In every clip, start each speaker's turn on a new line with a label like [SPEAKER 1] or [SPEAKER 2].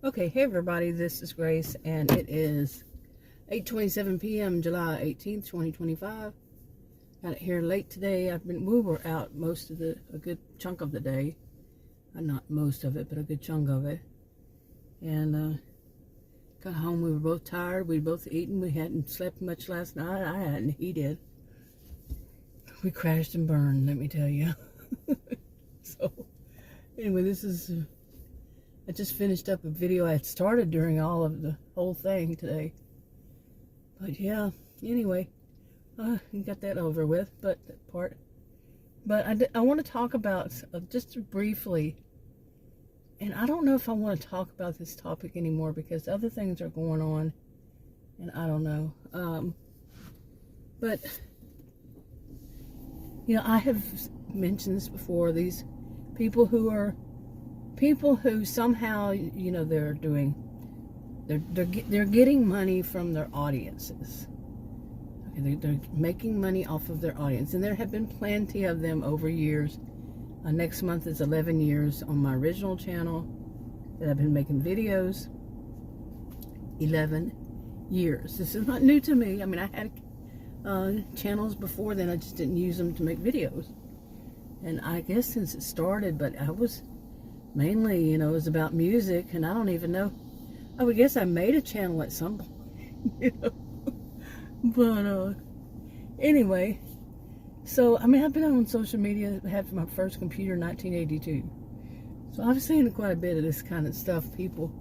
[SPEAKER 1] Okay, hey everybody, this is Grace, and it is 8:27 p.m., July 18th, 2025. Got it here late today. We were out a good chunk of the day. Not most of it, but a good chunk of it. And got home, we were both tired, we'd both eaten, we hadn't slept much last night. I hadn't, he did. We crashed and burned, let me tell you. So, anyway, I just finished up a video I had started during all of the whole thing today. But yeah, anyway, got that over with, but that part. But I want to talk about, just briefly, and I don't know if I want to talk about this topic anymore because other things are going on, and I don't know. But, you know, I have mentioned this before, these people who somehow, you know, they're getting money from their audiences. Okay, they're making money off of their audience, and there have been plenty of them over years. Next month is 11 years on my original channel that I've been making videos. 11 years. This is not new to me. I mean, I had channels before then. I just didn't use them to make videos. And I guess since it started, but I was mainly, you know, it was about music, and I don't even know. I would guess I made a channel at some point, you know. But anyway, so I mean, I've been on social media. I had my first computer in 1982, so I've seen quite a bit of this kind of stuff. People,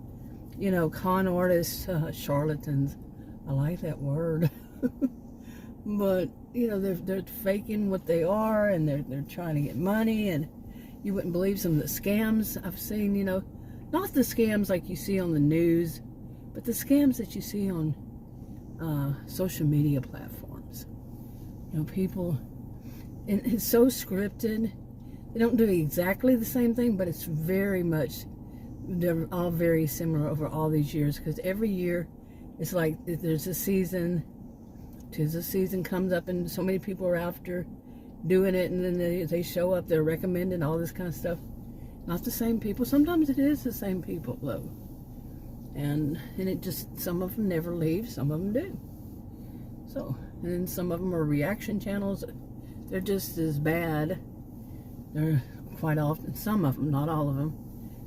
[SPEAKER 1] you know, con artists, charlatans. I like that word. But you know, they're faking what they are, and they're trying to get money, and you wouldn't believe some of the scams I've seen, you know. Not the scams like you see on the news, but the scams that you see on social media platforms. You know, people, and it's so scripted. They don't do exactly the same thing, but it's very much, they're all very similar over all these years, because every year it's like there's a season, tis the season comes up, and so many people are after doing it, and then they show up, they're recommending all this kind of stuff. Not the same people. Sometimes it is the same people though, and it just, some of them never leave, some of them do. So, and then some of them are reaction channels. They're just as bad. They're quite often, some of them, not all of them,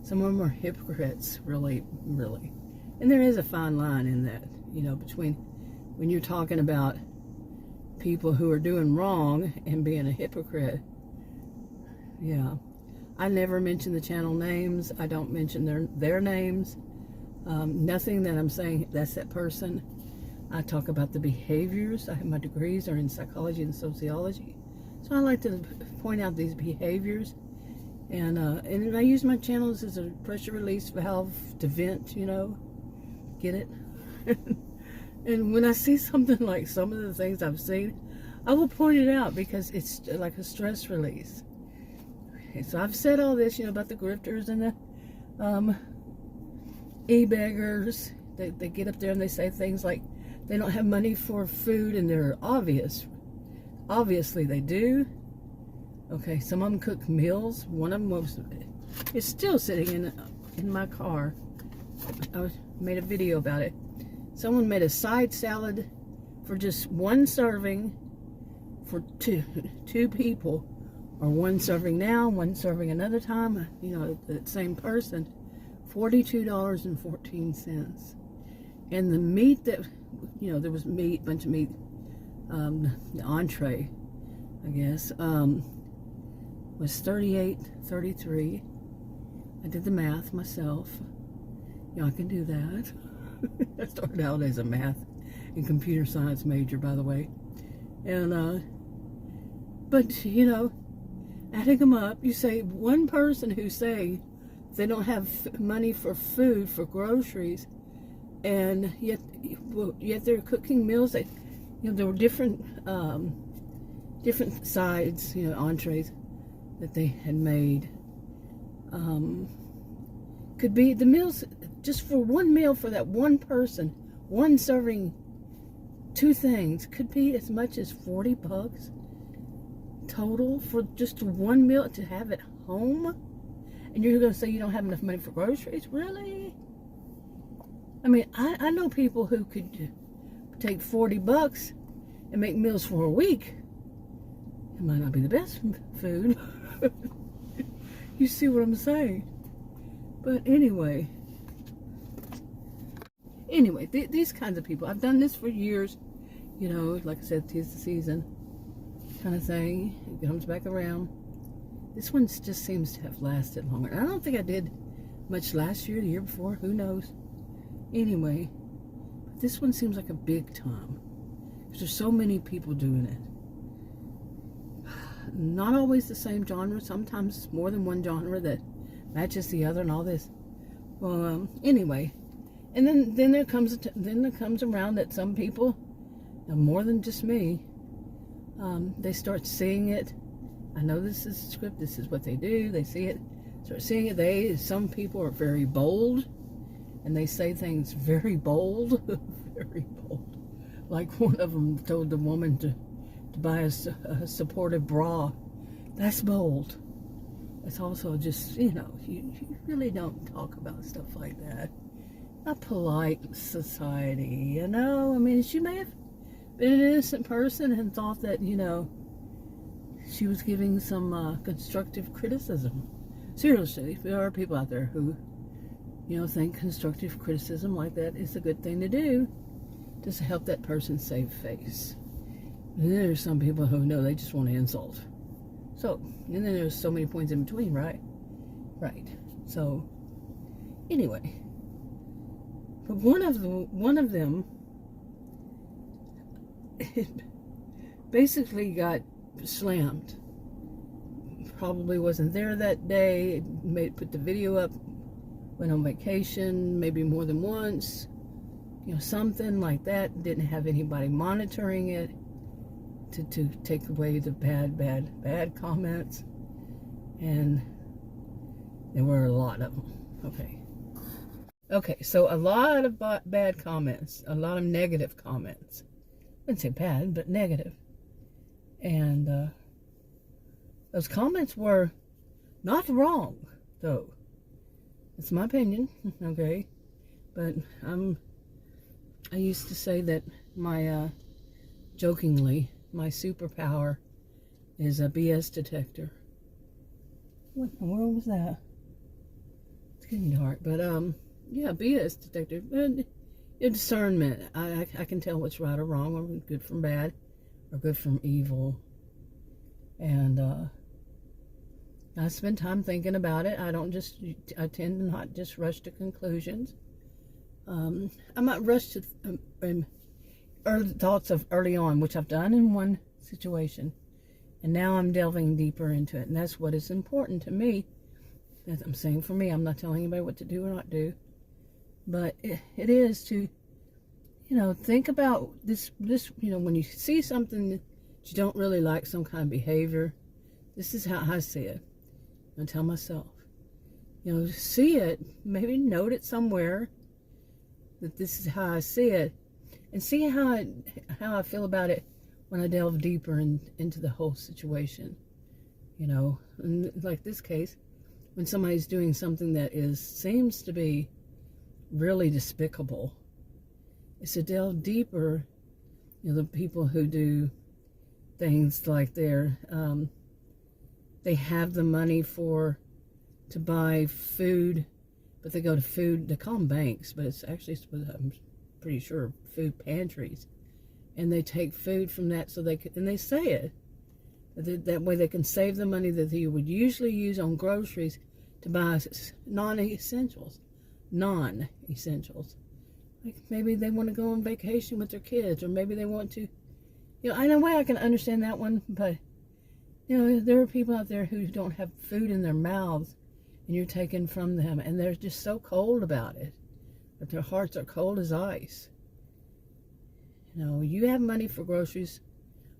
[SPEAKER 1] some of them are hypocrites, really. And there is a fine line in that, you know, between when you're talking about people who are doing wrong and being a hypocrite. Yeah, I never mention the channel names. I don't mention their names. Nothing that I'm saying that's that person. I talk about the behaviors. My degrees are in psychology and sociology, so I like to point out these behaviors. And I use my channels as a pressure release valve to vent. You know, get it? And when I see something like some of the things I've seen, I will point it out because it's like a stress release. Okay, so I've said all this, you know, about the grifters and the e-beggars. They get up there and they say things like they don't have money for food, and they're obviously they do. Okay, some of them cook meals. One of them is still sitting in my car. I made a video about it. Someone made a side salad for just one serving for two people, or one serving now, one serving another time, you know, the same person. $42.14. And the meat that, you know, there was meat, bunch of meat, the entree, I guess, was $38.33. I did the math myself. You know, I can do that. I started out as a math and computer science major, by the way. And, but, you know, adding them up, you say one person who's saying they don't have money for food, for groceries, and yet they're cooking meals that, you know, there were different sides, you know, entrees that they had made. Could be the meals, just for one meal for that one person, one serving, two things, could be as much as $40 total for just one meal to have at home. And you're going to say you don't have enough money for groceries? Really? I mean, I know people who could take $40 and make meals for a week. It might not be the best food. You see what I'm saying? But anyway, these kinds of people, I've done this for years, you know, like I said, 'tis the season kind of thing. It comes back around. This one just seems to have lasted longer. I don't think I did much last year, the year before, who knows. Anyway, this one seems like a big time. Because there's so many people doing it. Not always the same genre. Sometimes more than one genre that matches the other and all this. Well, anyway. And then there comes around that some people, more than just me, they start seeing it. I know this is a script. This is what they do. They see it. Start seeing it. Some people are very bold. And they say things very bold. Very bold. Like one of them told the woman to buy a supportive bra. That's bold. It's also just, you know, you really don't talk about stuff like that. A polite society, you know. I mean, she may have been an innocent person and thought that, you know, she was giving some constructive criticism. Seriously, there are people out there who, you know, think constructive criticism like that is a good thing to do, just to help that person save face. And then there's some people who know they just want to insult. So, and then there's so many points in between, right? Right. So, anyway, but one of them basically got slammed. Probably wasn't there that day. Put the video up. Went on vacation, maybe more than once. You know, something like that. Didn't have anybody monitoring it to take away the bad comments. And there were a lot of them. Okay, so a lot of bad comments. A lot of negative comments. I wouldn't say bad, but negative. And those comments were not wrong, though. It's my opinion, okay? But I used to say that my, jokingly, my superpower is a BS detector. What in the world was that? It's getting dark, but, yeah, BS detector. Discernment. I can tell what's right or wrong, or good from bad, or good from evil. And, I spend time thinking about it. I tend to not just rush to conclusions. I might rush to thoughts of early on, which I've done in one situation. And now I'm delving deeper into it. And that's what is important to me. As I'm saying for me, I'm not telling anybody what to do or not do. But it is to, you know, think about this, you know, when you see something that you don't really like, some kind of behavior, this is how I see it. I tell myself, you know, see it, maybe note it somewhere that this is how I see it, and see how I feel about it when I delve deeper into the whole situation. You know, in like this case, when somebody's doing something that seems to be really despicable, it's to delve deeper. You know, the people who do things like they have the money to buy food, but they go to they call them banks, but it's actually, I'm pretty sure, food pantries. And they take food from that so and they say it. That way they can save the money that you would usually use on groceries to buy non-essentials. Like maybe they want to go on vacation with their kids, or maybe they want to, you know, in a way I can understand that one, but you know, there are people out there who don't have food in their mouths, and you're taking from them, and they're just so cold about it, that their hearts are cold as ice. You know, you have money for groceries.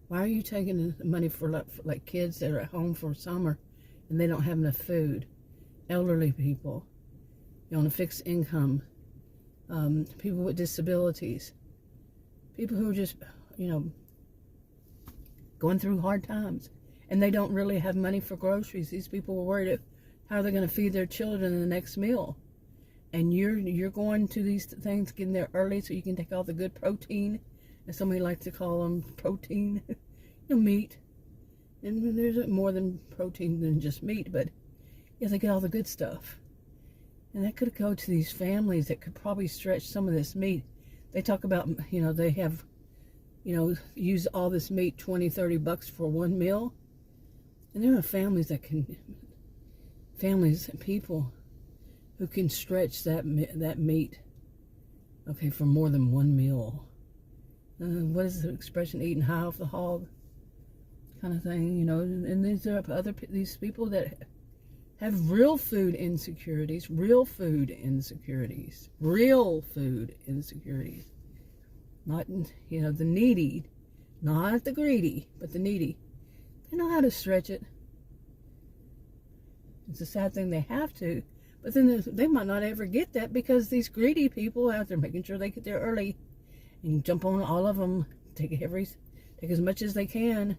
[SPEAKER 1] Why are you taking money for like kids that are at home for summer, and they don't have enough food? Elderly people, you know, on a fixed income, people with disabilities, people who are just, you know, going through hard times. And they don't really have money for groceries. These people are worried how they're going to feed their children in the next meal. and you're going to these things, getting there early so you can take all the good protein, and somebody likes to call them protein, meat. And there's more than protein than just meat, but yeah, they get all the good stuff. And that could go to these families that could probably stretch some of this meat. They talk about, they have, use all this meat, $20-30 for one meal. And there are families and people who can stretch that meat, okay, for more than one meal. What is the expression? Eating high off the hog, kind of thing, And these are these people that have real food insecurities, Not, the needy, not the greedy, but the needy. They know how to stretch it. It's a sad thing they have to, but then they might not ever get that because these greedy people out there making sure they get there early and jump on all of them, take as much as they can.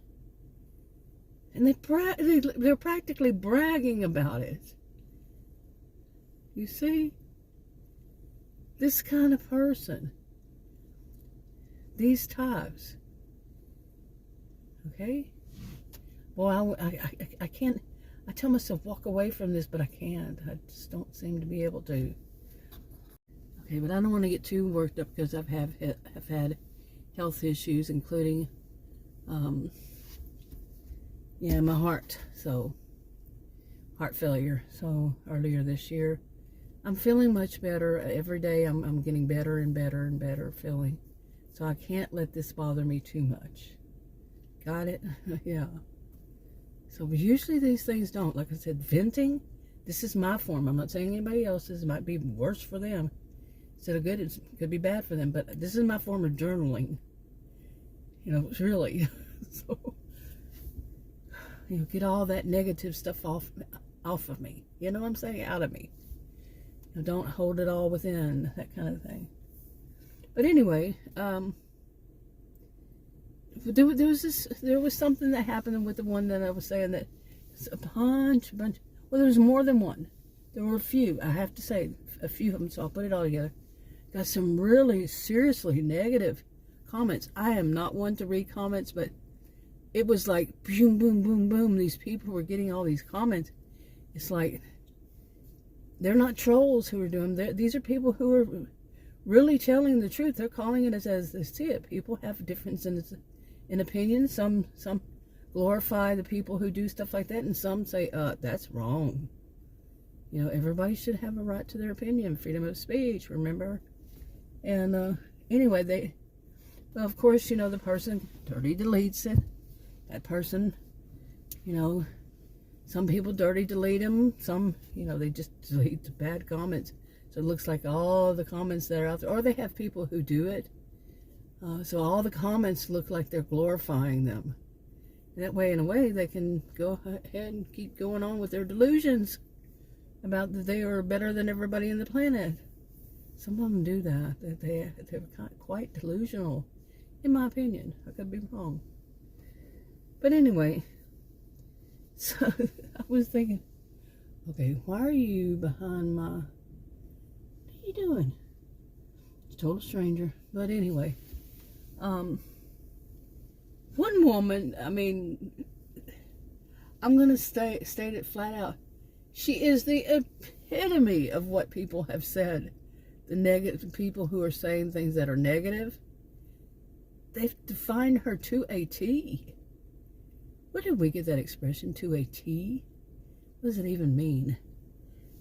[SPEAKER 1] And they're practically bragging about it. You see? This kind of person. These types. Okay? Well, I can't. I tell myself, walk away from this, but I can't. I just don't seem to be able to. Okay, but I don't want to get too worked up because I've had health issues, including my heart failure. So earlier this year, I'm feeling much better every day. I'm getting better and better and better feeling. So I can't let this bother me too much. Got it? Yeah. So usually these things don't. Like I said, venting. This is my form. I'm not saying anybody else's. It might be worse for them. Instead of good, it could be bad for them. But this is my form of journaling. Really. So. Get all that negative stuff off of me. You know what I'm saying? Out of me. Don't hold it all within, that kind of thing. But anyway, there was something that happened with the one that I was saying that it's a bunch. Well, there was more than one. There were a few. I have to say, a few of them. So I'll put it all together. Got some really seriously negative comments. I am not one to read comments, but it was like boom, boom, boom, boom. These people were getting all these comments. It's like they're not trolls who are doing them. These are people who are really telling the truth. They're calling it as they see it. People have differences in opinion. Some glorify the people who do stuff like that, and some say, that's wrong. Everybody should have a right to their opinion, freedom of speech, remember? And anyway, of course, the person dirty deletes it. That person, some people dirty delete them. Some, they just delete the bad comments. So it looks like all the comments that are out there, or they have people who do it. So all the comments look like they're glorifying them. That way, in a way, they can go ahead and keep going on with their delusions about that they are better than everybody on the planet. Some of them do that. They're quite delusional, in my opinion. I could be wrong. But anyway, so I was thinking, okay, why are you behind my... What are you doing? It's a total stranger. But anyway, one woman, I'm going to state it flat out. She is the epitome of what people have said. The negative people who are saying things that are negative. They've defined her to a T. Where did we get that expression, to a T? What does it even mean?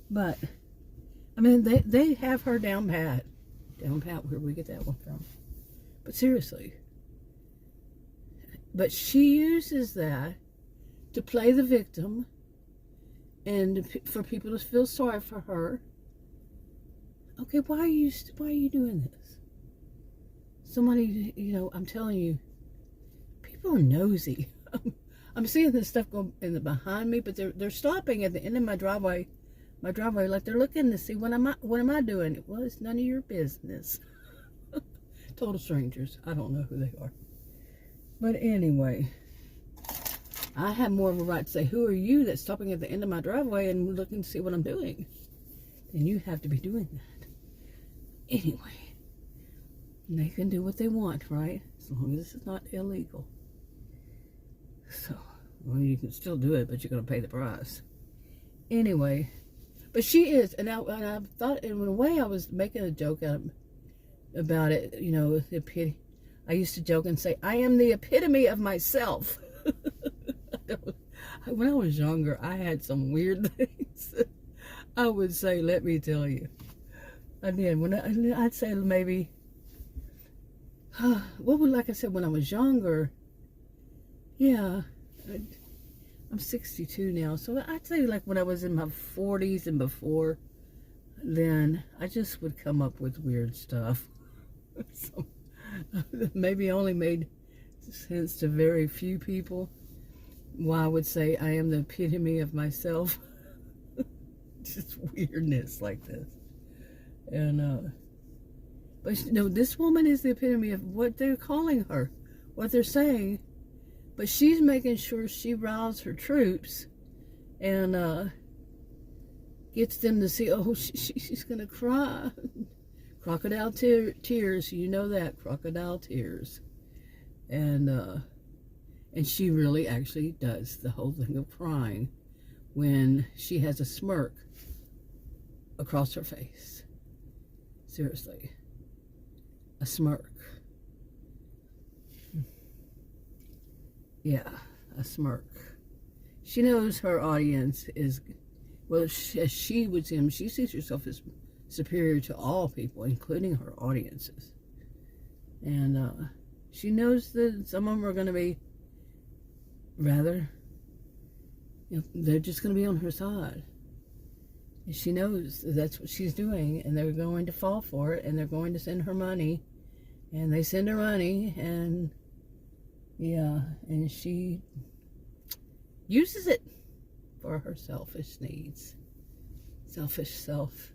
[SPEAKER 1] But, they have her down pat. Down pat, where did we get that one from? But seriously. But she uses that to play the victim and for people to feel sorry for her. Okay, why are you doing this? Somebody, I'm telling you, people are nosy. I'm seeing this stuff go behind me, but they're stopping at the end of my driveway. Like they're looking to see what am I doing? Well, it's none of your business. Total strangers. I don't know who they are. But anyway, I have more of a right to say, who are you that's stopping at the end of my driveway and looking to see what I'm doing? And you have to be doing that. Anyway, they can do what they want, right? As long as it's not illegal. So, well, you can still do it, but you're going to pay the price. Anyway, but she is, and I thought, in a way, I was making a joke about it, you know, the epitome. I used to joke and say, I am the epitome of myself. When I was younger, I had some weird things. I would say, let me tell you. I did. I'd say maybe, like I said, when I was younger, yeah, I'm 62 now, so I'd say like when I was in my 40s and before, then I just would come up with weird stuff. So, maybe only made sense to very few people. Why I would say I am the epitome of myself. Just weirdness like this. And but you know, this woman is the epitome of what they're calling her, what they're saying. But she's making sure she riles her troops and gets them to see, oh, she's gonna cry. Crocodile tears, you know that, crocodile tears. And she really actually does the whole thing of crying when she has a smirk across her face. Seriously. A smirk. Yeah, a smirk. She knows her audience is, well, as she would see them, she sees herself as superior to all people, including her audiences. And she knows that some of them are going to be rather, you know, they're just going to be on her side. And she knows that's what she's doing, and they're going to fall for it, and they're going to send her money, and they send her money, and yeah, and she uses it for her selfish needs. Selfish self.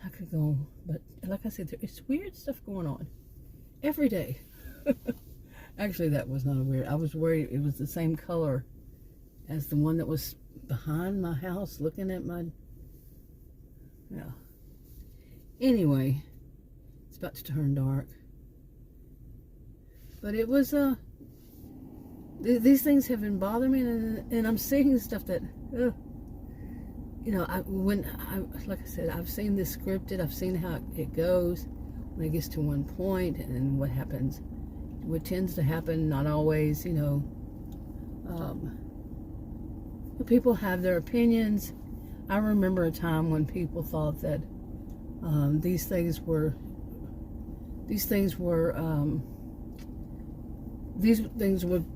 [SPEAKER 1] I could go, but like I said, it's weird stuff going on every day. Actually, that was not weird. I was worried it was the same color as the one that was behind my house looking at my, yeah. Anyway, it's about to turn dark. But it was, these things have been bothering me, and I'm seeing stuff that, you know, like I said, I've seen this scripted, I've seen how it goes when it gets to one point, and what happens, what tends to happen, not always, you know, people have their opinions. I remember a time when people thought that these things were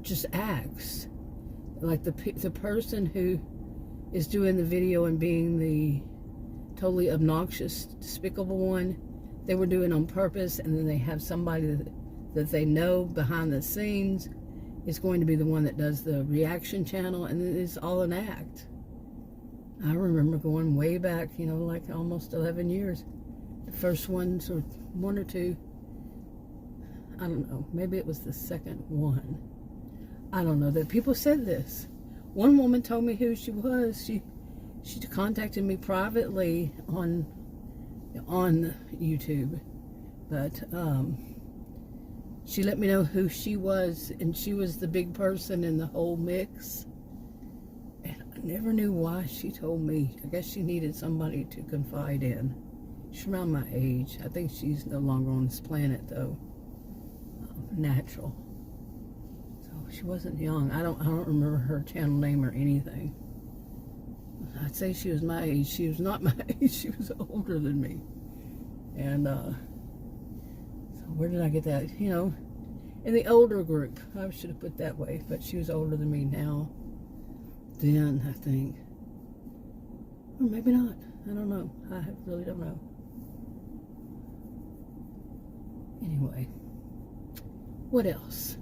[SPEAKER 1] just acts. Like the person who is doing the video and being the totally obnoxious, despicable one, they were doing on purpose, and then they have somebody that they know behind the scenes is going to be the one that does the reaction channel, and it's all an act. I remember going way back, you know, like almost 11 years. The first ones, or one or two, I don't know, maybe it was the second one. I don't know, that people said this. One woman told me who she was. She contacted me privately on YouTube, but she let me know who she was, and she was the big person in the whole mix. And I never knew why she told me. I guess she needed somebody to confide in. She's around my age. I think she's no longer on this planet, though. Natural. So she wasn't young. I don't remember her channel name or anything. I'd say she was my age. She was not my age. She was older than me. And so where did I get that? You know, in the older group. I should have put that way. But she was older than me now. Then, I think. Or maybe not. I don't know. I really don't know. Anyway. What else?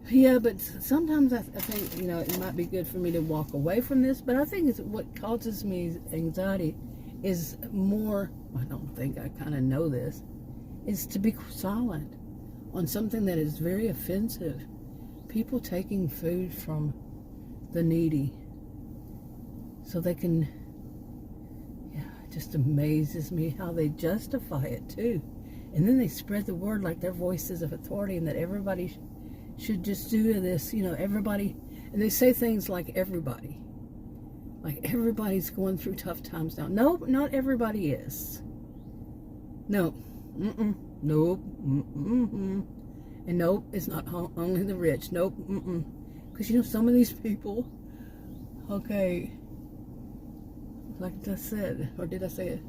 [SPEAKER 1] Yeah, but sometimes I think, you know, it might be good for me to walk away from this, but I think it's what causes me anxiety is more, I don't think, I kind of know this, is to be silent on something that is very offensive. People taking food from the needy so they can just amazes me how they justify it too. And then they spread the word like they're voices of authority and that everybody should just do this, you know, everybody. And they say things like everybody. Like everybody's going through tough times now. Nope, not everybody is. No. Nope. And nope, it's not only the rich. Nope. Because, you know, some of these people, okay, like I said, or did I say it?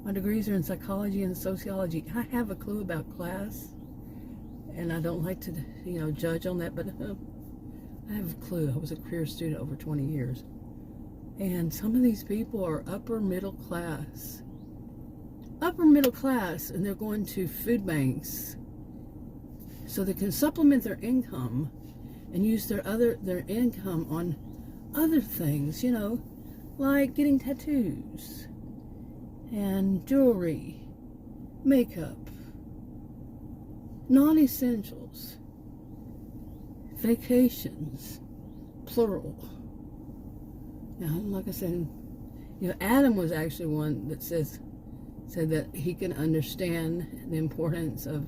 [SPEAKER 1] My degrees are in psychology and sociology. I have a clue about class, and I don't like to, you know, judge on that, but I have a clue. I was a career student over 20 years. And some of these people are upper middle class. Upper middle class, and they're going to food banks so they can supplement their income and use their income on other things, you know, like getting tattoos and jewelry, makeup, non-essentials, vacations, plural. Now, like I said, you know, Adam was actually one that said that he can understand the importance of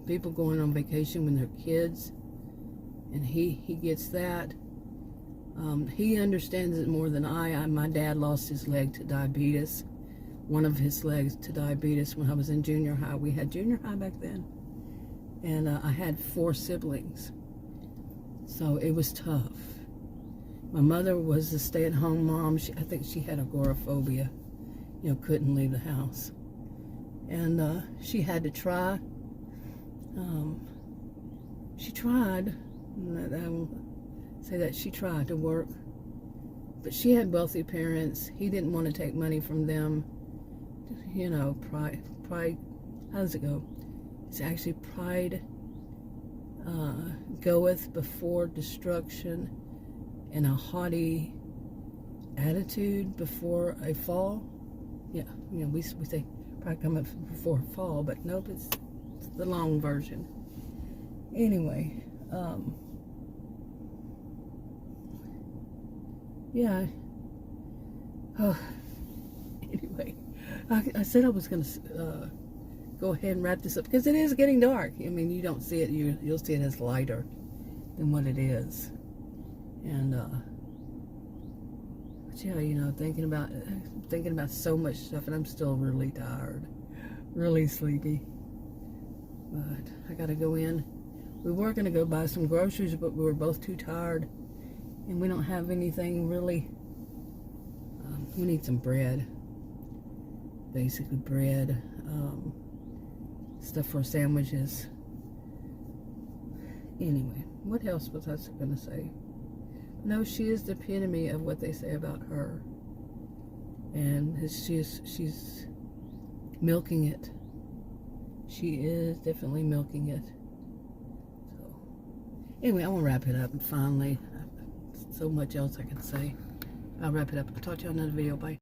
[SPEAKER 1] people going on vacation with their kids, and he gets that. He understands it more than I. My dad lost his leg to diabetes, one of his legs to diabetes when I was in junior high. We had junior high back then, and I had 4 siblings, so it was tough. My mother was a stay-at-home mom. I think she had agoraphobia, you know, couldn't leave the house, and she had to try. She tried. I will say that she tried to work, but she had wealthy parents. He didn't want to take money from them. You know, pride. How does it go? It's actually pride goeth before destruction, and a haughty attitude before a fall. Yeah, you know, we say pride cometh before a fall, but nope, it's the long version. Anyway, yeah. Oh, anyway, I said I was going to go ahead and wrap this up because it is getting dark. I mean, you don't see it. You'll see it as lighter than what it is. And but yeah, you know, thinking about so much stuff, and I'm still really tired, really sleepy. But I gotta go in. We were gonna go buy some groceries, but we were both too tired, and we don't have anything really. We need some bread, basically bread, stuff for sandwiches. Anyway, what else was I gonna say? No, she is the epitome of what they say about her, and she's milking it. She is definitely milking it. So, anyway, I'm gonna wrap it up. Finally, so much else I can say. I'll wrap it up. I'll talk to you on another video. Bye.